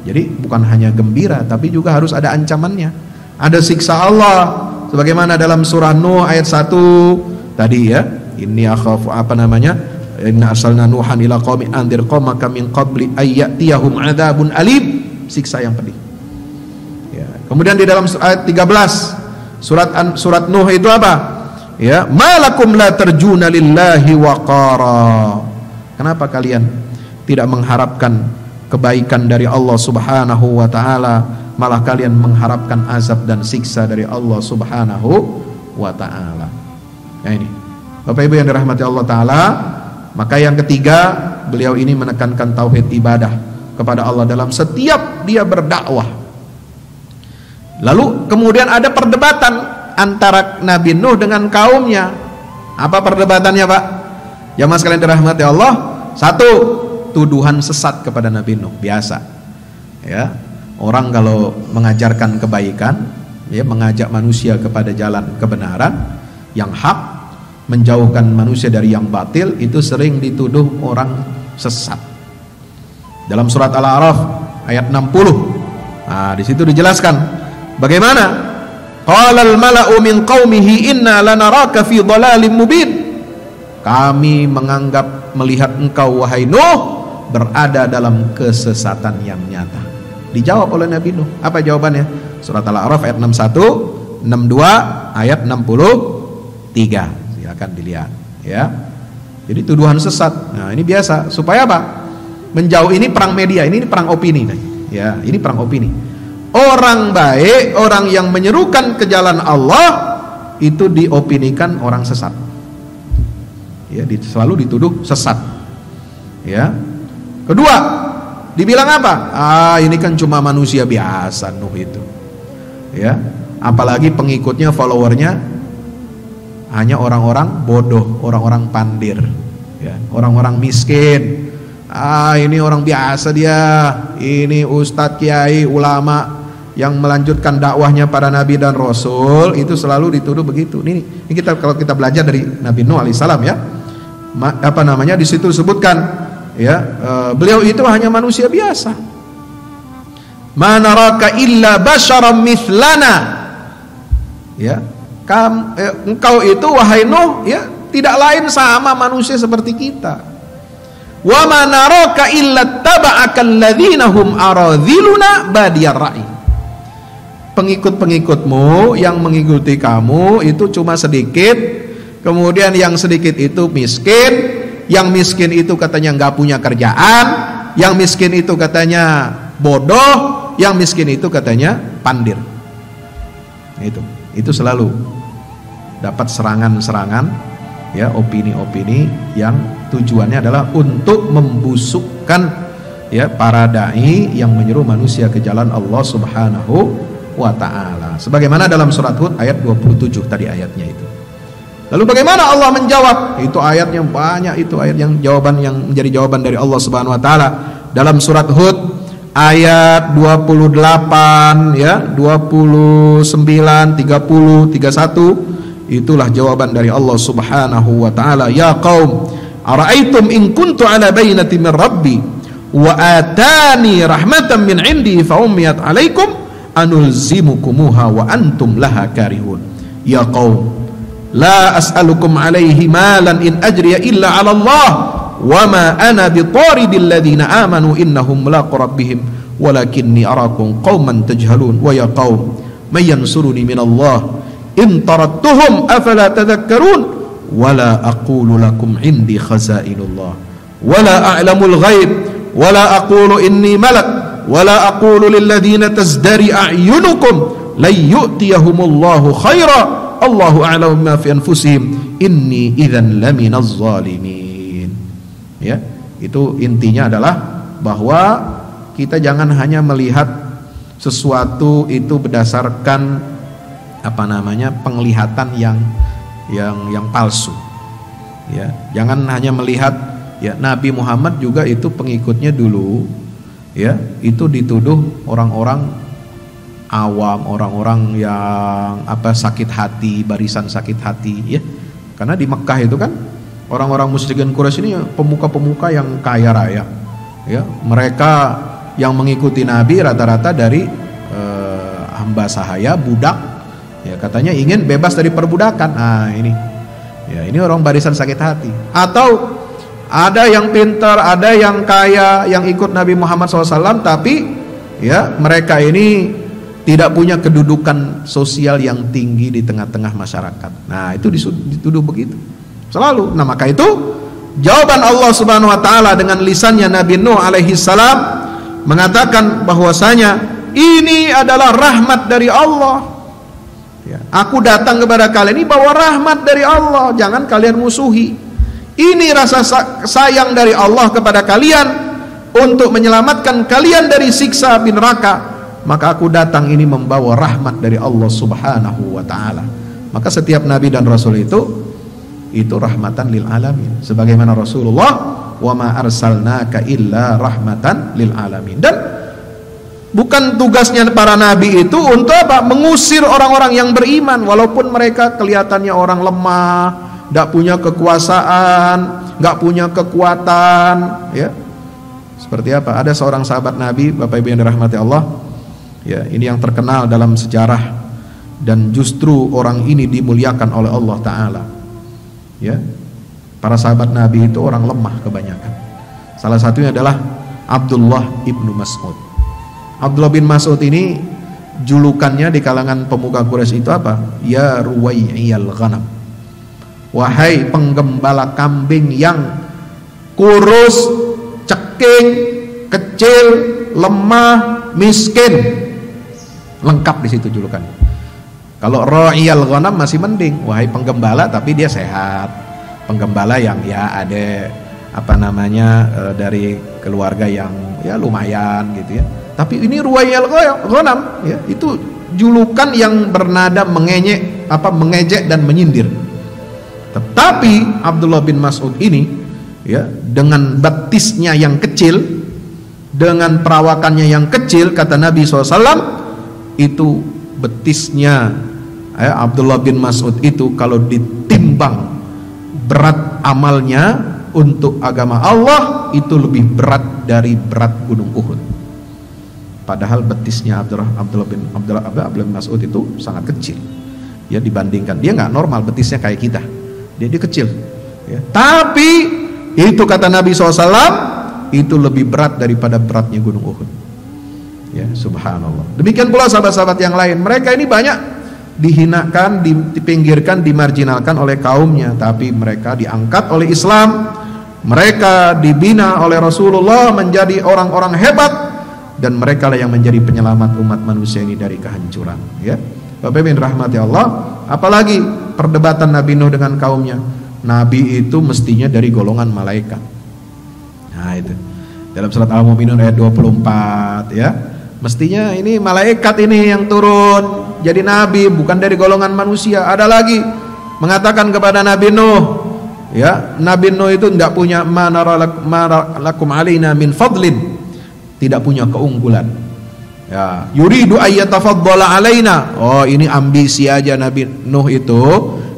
Jadi bukan hanya gembira, tapi juga harus ada ancamannya. Ada siksa Allah, sebagaimana dalam surah Nuh ayat 1 tadi, ya. Inni akhafu, apa namanya? Inna arsalna Nuhan ila qaumi anzir qaumaka min qabli ayyatiyahum adzabun alim, siksa yang pedih. Ya. Kemudian di dalam ayat 13 surat Nuh itu apa? Ya, malakum la tarjuna lillahi waqara. Kenapa kalian tidak mengharapkan kebaikan dari Allah Subhanahu wa taala, malah kalian mengharapkan azab dan siksa dari Allah Subhanahu wa taala? Nah ini, Bapak Ibu yang dirahmati Allah taala, maka yang ketiga, beliau ini menekankan tauhid ibadah kepada Allah dalam setiap dia berdakwah. Lalu kemudian ada perdebatan antara Nabi Nuh dengan kaumnya. Apa perdebatannya, Pak? Jamaah sekalian dirahmati Allah, satu, tuduhan sesat kepada Nabi Nuh, biasa. Ya, orang kalau mengajarkan kebaikan, ya, mengajak manusia kepada jalan kebenaran yang hak, menjauhkan manusia dari yang batil, itu sering dituduh orang sesat. Dalam surat Al-A'raf ayat 60, nah di situ dijelaskan bagaimana qalal mala'u min qaumihi inna lanaraka fi dhalalin mubin. Kami menganggap melihat engkau wahai Nuh berada dalam kesesatan yang nyata. Dijawab oleh Nabi Nuh. Apa jawabannya? Surat Al-A'raf ayat 61, 62, ayat 63. Akan dilihat, ya. Jadi tuduhan sesat. Nah, ini biasa. Supaya apa? Menjauh, ini perang media, ini perang opini, ya. Ini perang opini. Orang baik, orang yang menyerukan ke jalan Allah itu diopinikan orang sesat. Ya, selalu dituduh sesat. Ya. Kedua, dibilang apa? Ah, ini kan cuma manusia biasa Nuh itu. Ya. Apalagi pengikutnya, followernya hanya orang-orang bodoh, orang-orang pandir, ya, orang-orang miskin. Ah, ini orang biasa dia. Ini ustadz, kiai, ulama yang melanjutkan dakwahnya para nabi dan rasul, itu selalu dituduh begitu. Ini kita, kalau kita belajar dari Nabi Nuh alaihissalam, ya, apa namanya, di situ disebutkan, ya, beliau itu hanya manusia biasa. Ma naraka illa basyaram mithlana. Ya. Engkau itu wahai Nuh, ya, tidak lain sama manusia seperti kita. Wa ma naraka illa taba'aka alladzina hum aradhiluna badiyar ra'i. Pengikut-pengikutmu yang mengikuti kamu itu cuma sedikit, kemudian yang sedikit itu miskin, yang miskin itu katanya nggak punya kerjaan, yang miskin itu katanya bodoh, yang miskin itu katanya pandir. Itu selalu dapat serangan-serangan, ya, opini-opini yang tujuannya adalah untuk membusukkan, ya, para dai yang menyeru manusia ke jalan Allah Subhanahu wa taala. Sebagaimana dalam surat Hud ayat 27 tadi ayatnya itu. Lalu bagaimana Allah menjawab? Itu ayatnya banyak, itu ayat yang menjadi jawaban dari Allah Subhanahu wa taala dalam surat Hud ayat 28, ya, 29, 30, 31. Itulah jawaban dari Allah Subhanahu wa taala. Ya qaum, ara'aitum in kuntu ala bayyinatin min rabbi wa atani rahmatan min indi fa ummiyat alaikum anulzimukumuha wa antum laha karihun. Ya qaum, la as'alukum alaihi malan in ajriya illa 'ala Allah wa ma ana bitaridil ladzina amanu innahum mulaqu rabbihim walakinni arakum qauman tajhalun. Wa ya qaum may yansuruni minallah in taradtuhum afala tadhakkarun wala aqulu lakum indi khazainullah wala a'lamul ghaib wala aqulu inni malak wala aqulu lil ladzina tazdari a'yunukum lan yu'tiyahumullahu khaira Allahu a'lamu ma fi anfusihim inni idzan laminaz zalimin. Ya, itu intinya adalah bahwa kita jangan hanya melihat sesuatu itu berdasarkan penglihatan yang palsu. Ya, jangan hanya melihat, ya, Nabi Muhammad juga itu pengikutnya dulu, ya, itu dituduh orang-orang awam, orang-orang yang sakit hati, barisan sakit hati, ya. Karena di Mekah itu kan orang-orang musyrikin Quraisy ini pemuka-pemuka yang kaya raya, ya. Mereka yang mengikuti Nabi rata-rata dari hamba sahaya, budak. Ya, katanya ingin bebas dari perbudakan. Nah, ini orang barisan sakit hati. Atau ada yang pintar, ada yang kaya yang ikut Nabi Muhammad SAW, tapi, ya, mereka ini tidak punya kedudukan sosial yang tinggi di tengah-tengah masyarakat. Nah, itu dituduh begitu selalu. Nah, maka itu jawaban Allah Subhanahu wa taala dengan lisannya Nabi Nuh alaihi salam mengatakan bahwasanya ini adalah rahmat dari Allah. Ya, aku datang kepada kalian ini bawa rahmat dari Allah, jangan kalian musuhi. Ini rasa sayang dari Allah kepada kalian untuk menyelamatkan kalian dari siksa api neraka. Maka aku datang ini membawa rahmat dari Allah Subhanahu wa taala. Maka setiap nabi dan rasul itu rahmatan lil alamin. Sebagaimana Rasulullah, wa ma arsalnaka illa rahmatan lil alamin. Dan bukan tugasnya para nabi itu untuk mengusir orang-orang yang beriman, walaupun mereka kelihatannya orang lemah, tidak punya kekuasaan, nggak punya kekuatan, ya. Seperti apa? Ada seorang sahabat Nabi, Bapak Ibu yang dirahmati Allah, ya, ini yang terkenal dalam sejarah dan justru orang ini dimuliakan oleh Allah Taala. Ya, para sahabat Nabi itu orang lemah kebanyakan. Salah satunya adalah Abdullah ibnu Mas'ud. Abdullah bin Mas'ud ini julukannya di kalangan pemuka Quraisy itu apa? Ya Ruwaiyal Ghanam. Wahai penggembala kambing yang kurus, ceking, kecil, lemah, miskin. Lengkap di situ julukannya. Kalau Ruwaiyal Ghanam masih mending, wahai penggembala tapi dia sehat. Penggembala yang ya ada dari keluarga yang ya lumayan gitu ya. Tapi ini Ruwaiyal Ghanam, ya, itu julukan yang bernada mengejek dan menyindir. Tetapi Abdullah bin Mas'ud ini, ya, dengan batisnya yang kecil, dengan perawakannya yang kecil, kata Nabi SAW, itu betisnya, ya, Abdullah bin Mas'ud itu kalau ditimbang berat amalnya untuk agama Allah itu lebih berat dari berat gunung Uhud. Padahal betisnya Abdullah bin Mas'ud itu sangat kecil, ya, dibandingkan dia nggak normal, betisnya kayak kita, dia kecil, ya. Tapi itu kata Nabi SAW itu lebih berat daripada beratnya gunung Uhud, ya, subhanallah. Demikian pula sahabat-sahabat yang lain, mereka ini banyak dihinakan, dipinggirkan, dimarginalkan oleh kaumnya, tapi mereka diangkat oleh Islam Mereka dibina oleh Rasulullah menjadi orang-orang hebat, dan mereka lah yang menjadi penyelamat umat manusia ini dari kehancuran. Ya, Bapak bin rahmati Allah. Apalagi perdebatan Nabi Nuh dengan kaumnya. Nabi itu mestinya dari golongan malaikat. Nah itu dalam surat Al-Mu'minun ayat 24 ya. Mestinya ini malaikat ini yang turun jadi nabi, bukan dari golongan manusia. Ada lagi mengatakan kepada Nabi Nuh, ya, Nabi Nuh itu tidak punya lakum alaina min fadlin, tidak punya keunggulan. Ya, yuridu ayyatafaddala alaina. Oh, ini ambisi aja Nabi Nuh itu,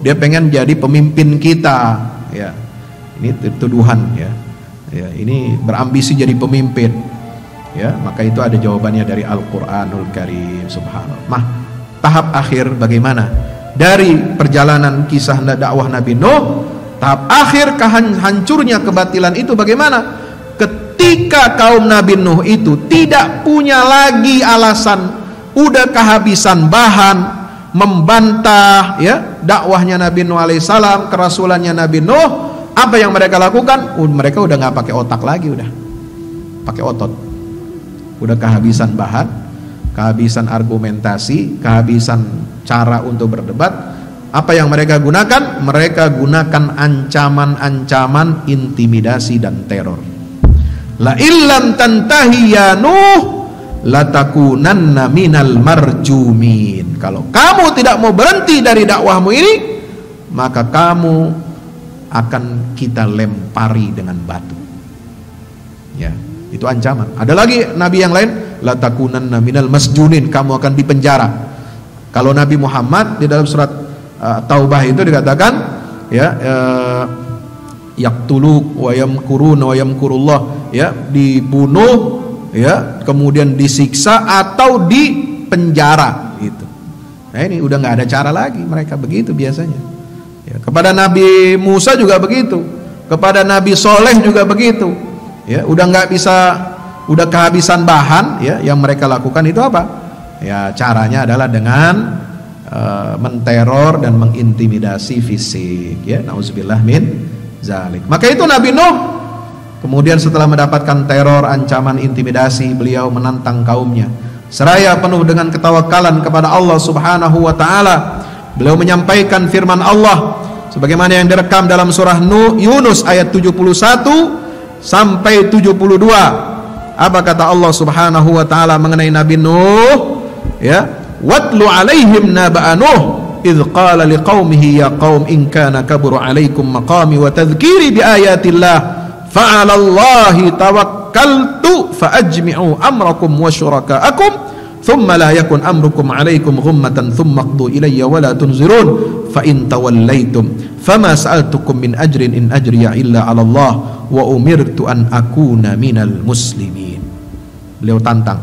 dia pengen jadi pemimpin kita. Ya, ini tuduhan ya. Ya, ini berambisi jadi pemimpin. Ya, maka itu ada jawabannya dari Al-Qur'anul Karim. Subhanallah. Tahap akhir bagaimana? Dari perjalanan kisah dakwah Nabi Nuh, tahap akhir hancurnya kebatilan itu bagaimana? Ketika kaum Nabi Nuh itu tidak punya lagi alasan, udah kehabisan bahan membantah ya dakwahnya Nabi Nuh alaihissalam, kerasulannya Nabi Nuh, apa yang mereka lakukan? Mereka udah nggak pakai otak lagi, udah pakai otot. Udah kehabisan bahan, kehabisan argumentasi, kehabisan cara untuk berdebat. Apa yang mereka gunakan? Mereka gunakan ancaman-ancaman, intimidasi dan teror. La illam tantahi ya Nuh latakunanna minal marjumin. Kalau kamu tidak mau berhenti dari dakwahmu ini, maka kamu akan kita lempari dengan batu. Ya, itu ancaman. Ada lagi nabi yang lain, latakunanna minal masjunin, kamu akan dipenjara. Kalau Nabi Muhammad di dalam surat Taubah itu dikatakan ya, yaqtulu wa yamkuruna wa yamkurullah, ya, dibunuh ya, kemudian disiksa atau dipenjara gitu. Nah, ini udah nggak ada cara lagi, mereka begitu biasanya. Ya, kepada Nabi Musa juga begitu, kepada Nabi Soleh juga begitu. Ya, udah nggak bisa, udah kehabisan bahan, ya, yang mereka lakukan itu apa? Ya, caranya adalah dengan menteror dan mengintimidasi fisik. Ya, nauzubillah min zalik. Maka itu Nabi Nuh kemudian setelah mendapatkan teror, ancaman, intimidasi, beliau menantang kaumnya seraya penuh dengan ketawakalan kepada Allah Subhanahu wa taala. Beliau menyampaikan firman Allah sebagaimana yang direkam dalam surah Yunus ayat 71 sampai 72. Apa kata Allah Subhanahu wa taala mengenai Nabi Nuh? Ya, watlu alaihim naba'a Nuh idh qala liqaumihi ya qaum in kana kabura alaikum maqami wa tadhkiri bi ayatillah fa'ala Allahi tawakkaltu fa'ajmi'u amrakum wa syuraka'akum thumma la yakun amrukum alaikum ghummatan thumma qdu ilayya wa la tunzirun fa in tawallaitum fama sa'altukum min ajrin in ajriya illa 'ala Allah wa umirtu an akuna minal muslimin. Beliau tantang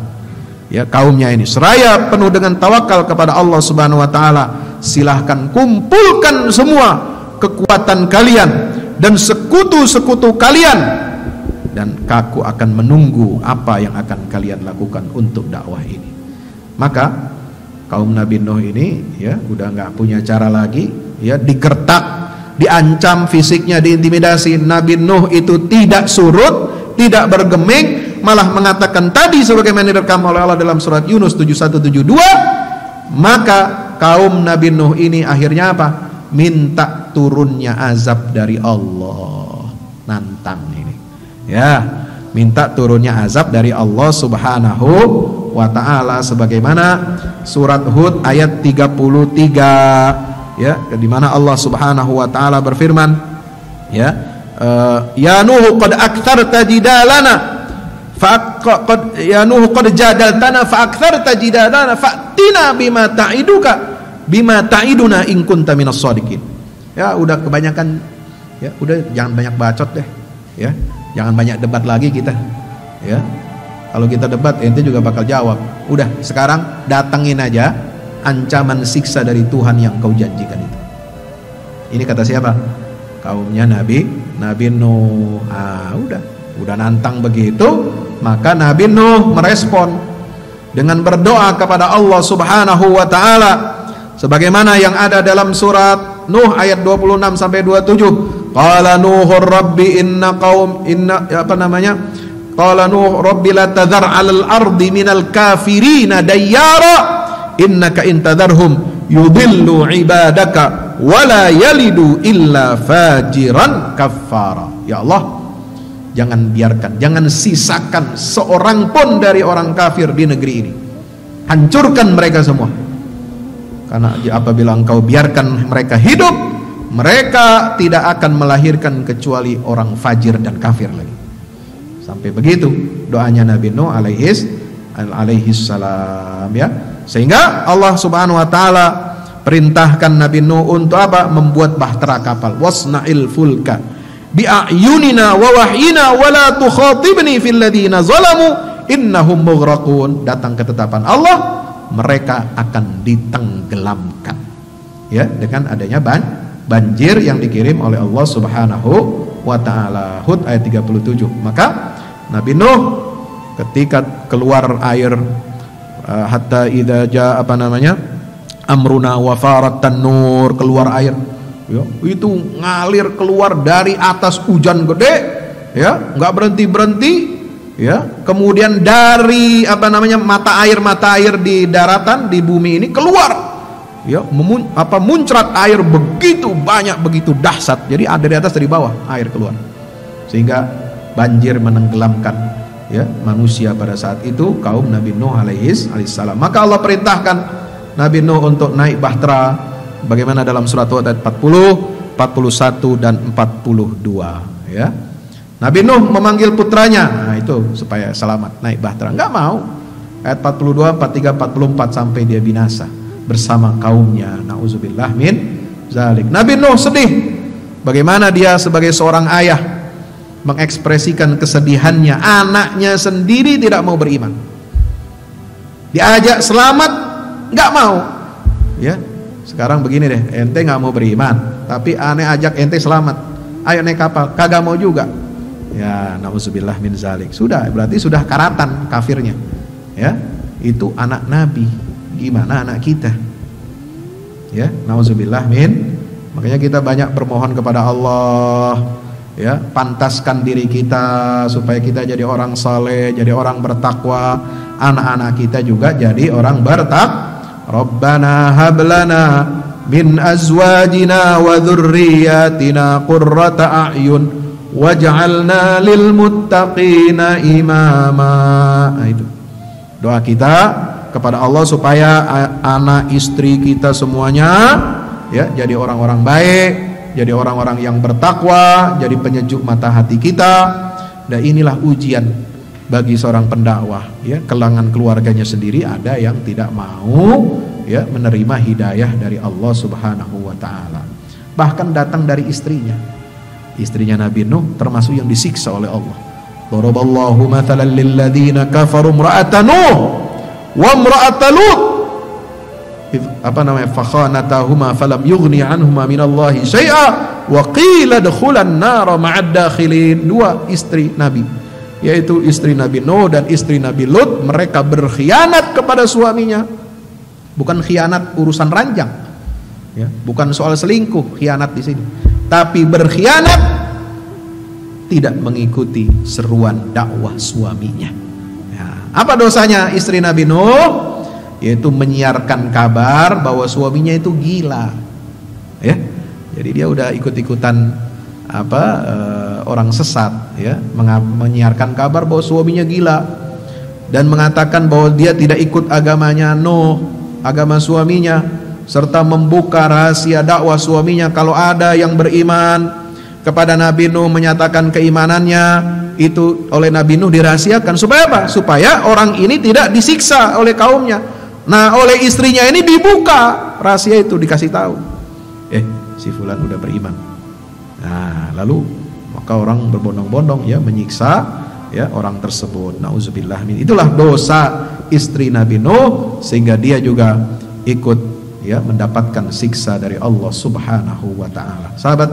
ya kaumnya ini seraya penuh dengan tawakal kepada Allah Subhanahu wa taala. Silahkan kumpulkan semua kekuatan kalian dan sekutu-sekutu kalian, dan aku akan menunggu apa yang akan kalian lakukan untuk dakwah ini. Maka kaum Nabi Nuh ini ya udah nggak punya cara lagi, ya, digertak, diancam fisiknya, diintimidasi. Nabi Nuh itu tidak surut, tidak bergeming, malah mengatakan tadi sebagaimana direkam oleh Allah dalam surat Yunus 71-72. Maka kaum Nabi Nuh ini akhirnya apa? Minta turunnya azab dari Allah. Nantang ini ya, minta turunnya azab dari Allah Subhanahu wa ta'ala sebagaimana surat Hud ayat 33 ya, di mana Allah Subhanahu wa ta'ala berfirman ya, ya Nuh qad aktsarta jidalana ya Nuh qad jadaltana fa aktsarta jidalana fa'tina bima ta'iduna in kunta minas shadiqin. Ya, udah kebanyakan, ya, udah jangan banyak bacot deh, ya, jangan banyak debat lagi kita, ya. Kalau kita debat ente juga bakal jawab. Udah, sekarang datangin aja ancaman siksa dari Tuhan yang kau janjikan itu. Ini kata siapa? Kaumnya Nabi Nuh. Udah nantang begitu, maka Nabi Nuh merespon dengan berdoa kepada Allah Subhanahu wa taala sebagaimana yang ada dalam surat Nuh ayat 26 sampai 27. qala nuhur rabbi qala nuh rabbi la tadhar 'alal ardi minal kafirina dayyara innaka in tadharhum yudillu ibadaka wala yalidu illa fajiran kafara. Ya Allah, jangan biarkan, jangan sisakan seorang pun dari orang kafir di negeri ini. Hancurkan mereka semua. Karena apabila engkau biarkan mereka hidup, mereka tidak akan melahirkan kecuali orang fajir dan kafir lagi. Sampai begitu doanya Nabi Nuh alaihi salam, ya. Sehingga Allah Subhanahu wa taala perintahkan Nabi Nuh untuk apa? Membuat bahtera kapal. Wasna'il fulka bi'ayunina wa wahyina wa la tukhatibni fil ladina zalamu innahum mughraqun. Datang ketetapan Allah, mereka akan ditenggelamkan, ya, dengan adanya banjir yang dikirim oleh Allah Subhanahu wa taala. Hud ayat 37. Maka Nabi Nuh ketika keluar air, hatta idza jaa amruna wa farat tanur, keluar air, ya, itu ngalir keluar dari atas hujan gede, ya, nggak berhenti, ya. Kemudian dari mata air di daratan, di bumi ini keluar, ya, muncrat air begitu banyak, begitu dahsyat. Jadi ada dari atas, dari bawah air keluar, sehingga banjir menenggelamkan, ya, manusia pada saat itu, kaum Nabi Nuh alaihi salam. Maka Allah perintahkan Nabi Nuh untuk naik bahtera, bagaimana dalam surat Hud ayat 40, 41 dan 42, ya. Nabi Nuh memanggil putranya, nah itu supaya selamat naik bahtera, enggak mau. Ayat 42, 43, 44 sampai dia binasa bersama kaumnya. Nauzubillah min zalik. Nabi Nuh sedih. Bagaimana dia sebagai seorang ayah mengekspresikan kesedihannya, anaknya sendiri tidak mau beriman. Diajak selamat, nggak mau, ya. Sekarang begini deh, ente nggak mau beriman, tapi aneh ajak ente selamat, ayo naik kapal, kagak mau juga. Ya, nauzubillah min zalik. Sudah, berarti sudah karatan kafirnya, ya. Itu anak Nabi, gimana anak kita, ya. Nauzubillah min. Makanya kita banyak bermohon kepada Allah, ya, pantaskan diri kita supaya kita jadi orang saleh, jadi orang bertakwa, anak-anak kita juga jadi orang bertakwa. Rabbana hablana min azwajina wa dzurriyyatina qurrata a'yun waj'alna lil muttaqina imama. Nah, itu doa kita kepada Allah supaya anak istri kita semuanya, ya, jadi orang-orang baik, jadi orang-orang yang bertakwa, jadi penyejuk mata hati kita. Dan inilah ujian bagi seorang pendakwah, ya. Kalangan keluarganya sendiri ada yang tidak mau, ya, menerima hidayah dari Allah Subhanahu wa taala. Bahkan datang dari istrinya. Istrinya Nabi Nuh termasuk yang disiksa oleh Allah. Daraballahu mathalan lil ladzina kafaru imra'ata Nuh wa imra'ata Lut. Fakhanatahuma falam yughni anhuma minallahi syai'a wa qila dukhulan nara ma'ad dakhilin. Dua istri Nabi, yaitu istri Nabi Nuh dan istri Nabi Lut, mereka berkhianat kepada suaminya. Bukan khianat urusan ranjang, ya, bukan soal selingkuh khianat di sini, tapi berkhianat tidak mengikuti seruan dakwah suaminya. Ya, apa dosanya istri Nabi Nuh? Yaitu menyiarkan kabar bahwa suaminya itu gila, ya. Jadi dia udah ikut-ikutan orang sesat, ya, menyiarkan kabar bahwa suaminya gila dan mengatakan bahwa dia tidak ikut agamanya Nuh, agama suaminya, serta membuka rahasia dakwah suaminya. Kalau ada yang beriman kepada Nabi Nuh, menyatakan keimanannya, itu oleh Nabi Nuh dirahasiakan supaya apa? Supaya orang ini tidak disiksa oleh kaumnya. Nah, oleh istrinya ini dibuka rahasia itu, dikasih tahu, si fulan udah beriman. Nah, lalu maka orang berbondong-bondong, ya, menyiksa, ya, orang tersebut. Nauzubillah min. Itulah dosa istri Nabi Nuh, sehingga dia juga ikut, ya, mendapatkan siksa dari Allah Subhanahu wa taala. Sahabat,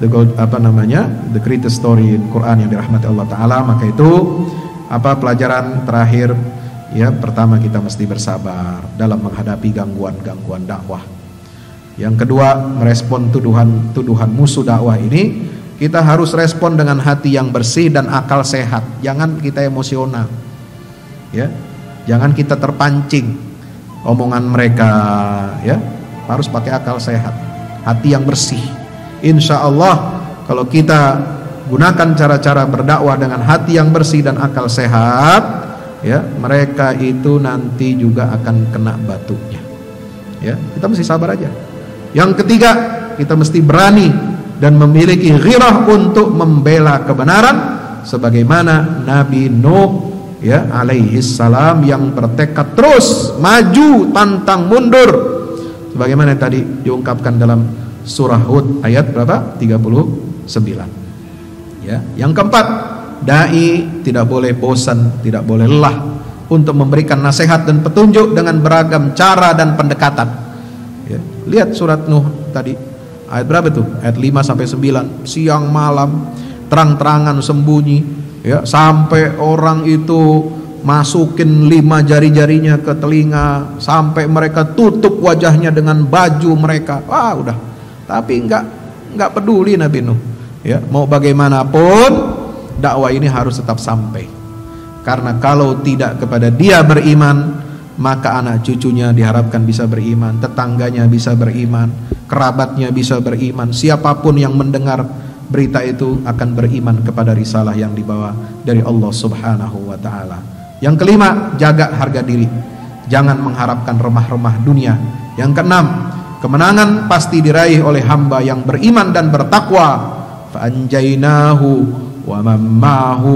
the greatest story in Quran yang dirahmati Allah taala. Maka itu pelajaran terakhir, ya, pertama kita mesti bersabar dalam menghadapi gangguan-gangguan dakwah. Yang kedua, merespon tuduhan musuh dakwah ini, kita harus respon dengan hati yang bersih dan akal sehat. Jangan kita emosional, ya. Jangan kita terpancing omongan mereka, ya. Harus pakai akal sehat, hati yang bersih. Insya Allah kalau kita gunakan cara-cara berdakwah dengan hati yang bersih dan akal sehat, ya, mereka itu nanti juga akan kena batunya. Ya, kita mesti sabar aja. Yang ketiga, kita mesti berani dan memiliki ghirah untuk membela kebenaran sebagaimana Nabi Nuh, ya, alaihi salam, yang bertekad terus maju tantang mundur sebagaimana tadi diungkapkan dalam surah Hud ayat berapa? 39. Ya, yang keempat, dai tidak boleh bosan, tidak boleh lelah untuk memberikan nasihat dan petunjuk dengan beragam cara dan pendekatan. Ya, lihat surat Nuh tadi, ayat berapa tuh? Ayat 5 sampai 9, siang malam, terang-terangan sembunyi, ya, sampai orang itu masukin 5 jari-jarinya ke telinga, sampai mereka tutup wajahnya dengan baju mereka. Wah, udah. Tapi enggak peduli Nabi Nuh. Ya, mau bagaimanapun dakwah ini harus tetap sampai. Karena kalau tidak kepada dia beriman, maka anak cucunya diharapkan bisa beriman, tetangganya bisa beriman, kerabatnya bisa beriman. Siapapun yang mendengar berita itu akan beriman kepada risalah yang dibawa dari Allah Subhanahu wa taala. Yang kelima, jaga harga diri. Jangan mengharapkan remah-remah dunia. Yang keenam, kemenangan pasti diraih oleh hamba yang beriman dan bertakwa. Fa'anjainahu wa mammahu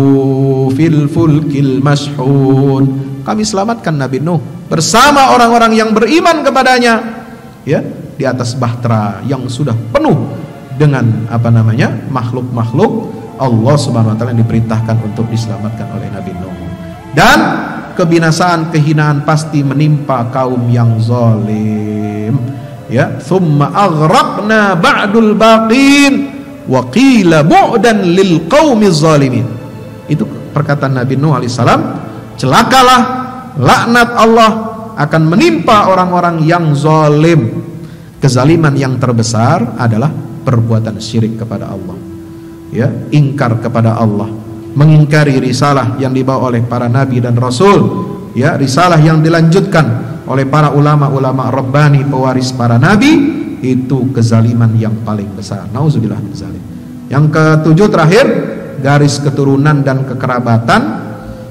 fil fulkil mashhun. Kami selamatkan Nabi Nuh bersama orang-orang yang beriman kepadanya, ya, di atas bahtera yang sudah penuh dengan makhluk-makhluk Allah Subhanahu wa taala yang diperintahkan untuk diselamatkan oleh Nabi Nuh. Dan kebinasaan, kehinaan pasti menimpa kaum yang zalim, ya. Tsumma aghraqna ba'dul baqin wa qila bu'dan lil qaumiz zalimin. Itu perkataan Nabi Nuh alaihissalam, celakalah, laknat Allah akan menimpa orang-orang yang zalim. Kezaliman yang terbesar adalah perbuatan syirik kepada Allah, ya, ingkar kepada Allah, mengingkari risalah yang dibawa oleh para nabi dan rasul, ya, risalah yang dilanjutkan oleh para ulama-ulama rabbani pewaris para nabi. Itu kezaliman yang paling besar. Nauzubillah min zalim. Yang ketujuh terakhir, garis keturunan dan kekerabatan,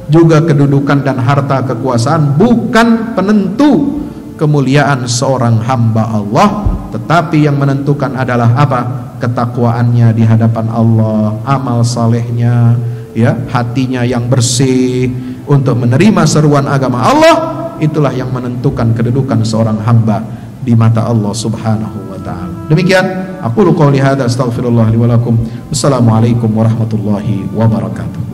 juga kedudukan dan harta kekuasaan bukan penentu kemuliaan seorang hamba Allah, tetapi yang menentukan adalah apa? Ketakwaannya di hadapan Allah, amal salehnya, ya, hatinya yang bersih untuk menerima seruan agama Allah. Itulah yang menentukan kedudukan seorang hamba di mata Allah Subhanahu wa taala. Demikian aku qouli hadza, astaghfirullah li wa lakum. Wassalamualaikum warahmatullahi wabarakatuh.